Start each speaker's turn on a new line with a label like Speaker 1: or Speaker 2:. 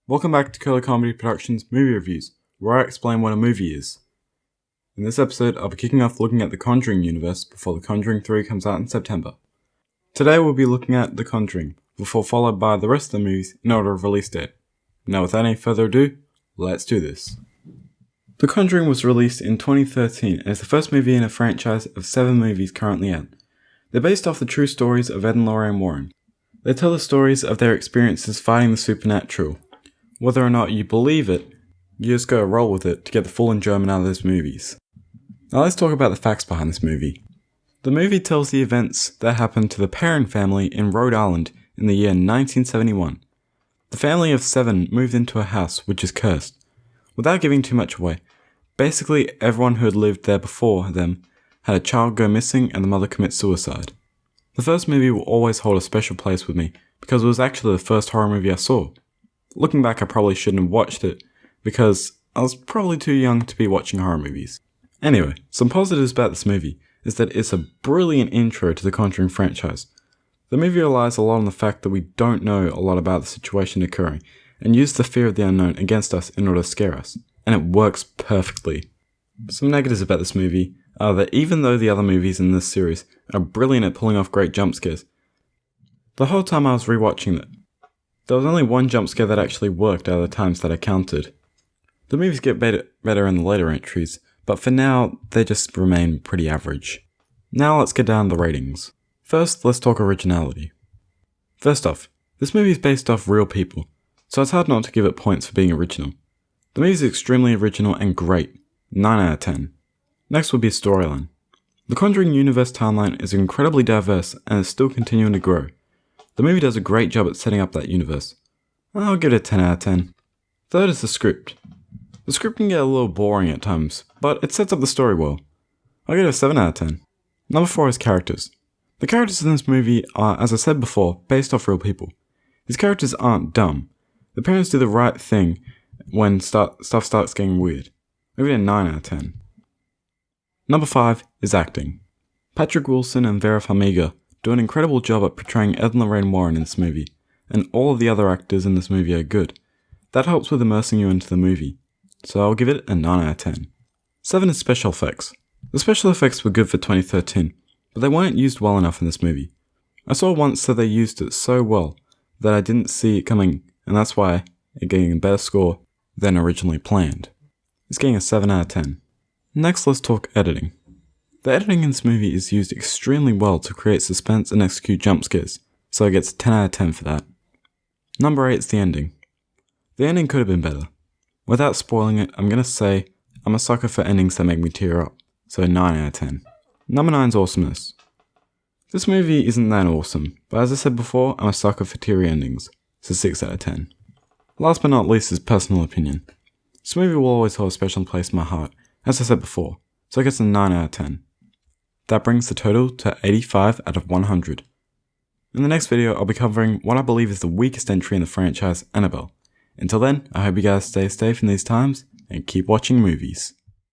Speaker 1: Welcome back to Curly Comedy Productions Movie Reviews, where I explain what a movie is. In this episode, I'll be kicking off looking at the Conjuring universe before the Conjuring 3 comes out in September. Today we'll be looking at the Conjuring, before followed by the rest of the movies in order of release date. Now without any further ado, let's do this. The Conjuring was released in 2013 and is the first movie in a franchise of 7 movies currently out. They're based off the true stories of Ed and Lorraine Warren. They tell the stories of their experiences fighting the supernatural. Whether or not you believe it, you just gotta roll with it to get the full enjoyment out of those movies. Now let's talk about the facts behind this movie. The movie tells the events that happened to the Perrin family in Rhode Island in the year 1971. The family of 7 moved into a house which is cursed. Without giving too much away, basically everyone who had lived there before them had a child go missing and the mother commit suicide. The first movie will always hold a special place with me because it was actually the first horror movie I saw. Looking back, I probably shouldn't have watched it, because I was probably too young to be watching horror movies. Anyway, some positives about this movie is that it's a brilliant intro to the Conjuring franchise. The movie relies a lot on the fact that we don't know a lot about the situation occurring, and uses the fear of the unknown against us in order to scare us, and it works perfectly. Some negatives about this movie are that even though the other movies in this series are brilliant at pulling off great jump scares, the whole time I was rewatching it, there was only one jump scare that actually worked out of the times that I counted. The movies get better in the later entries, but for now, they just remain pretty average. Now let's get down to the ratings. First, let's talk originality. First off, this movie is based off real people, so it's hard not to give it points for being original. The movie is extremely original and great, 9 out of 10. Next would be storyline. The Conjuring universe timeline is incredibly diverse and is still continuing to grow. The movie does a great job at setting up that universe. I'll give it a 10 out of 10. Third is the script. The script can get a little boring at times, but it sets up the story well. I'll give it a 7 out of 10. Number 4 is characters. The characters in this movie are, as I said before, based off real people. These characters aren't dumb. The parents do the right thing when stuff starts getting weird. I'll give it a 9 out of 10. Number 5 is acting. Patrick Wilson and Vera Farmiga do an incredible job at portraying Ed and Lorraine Warren in this movie, and all of the other actors in this movie are good. That helps with immersing you into the movie, so I'll give it a 9 out of 10. 7 is special effects. The special effects were good for 2013, but they weren't used well enough in this movie. I saw once that they used it so well that I didn't see it coming, and that's why it's getting a better score than originally planned. It's getting a 7 out of 10. Next, let's talk editing. The editing in this movie is used extremely well to create suspense and execute jump scares, so it gets 10 out of 10 for that. Number 8 is the ending. The ending could have been better. Without spoiling it, I'm going to say I'm a sucker for endings that make me tear up, so 9 out of 10. Number 9 is awesomeness. This movie isn't that awesome, but as I said before, I'm a sucker for teary endings, so 6 out of 10. Last but not least is personal opinion. This movie will always hold a special place in my heart, as I said before, so it gets a 9 out of 10. That brings the total to 85 out of 100. In the next video, I'll be covering what I believe is the weakest entry in the franchise, Annabelle. Until then, I hope you guys stay safe in these times, and keep watching movies.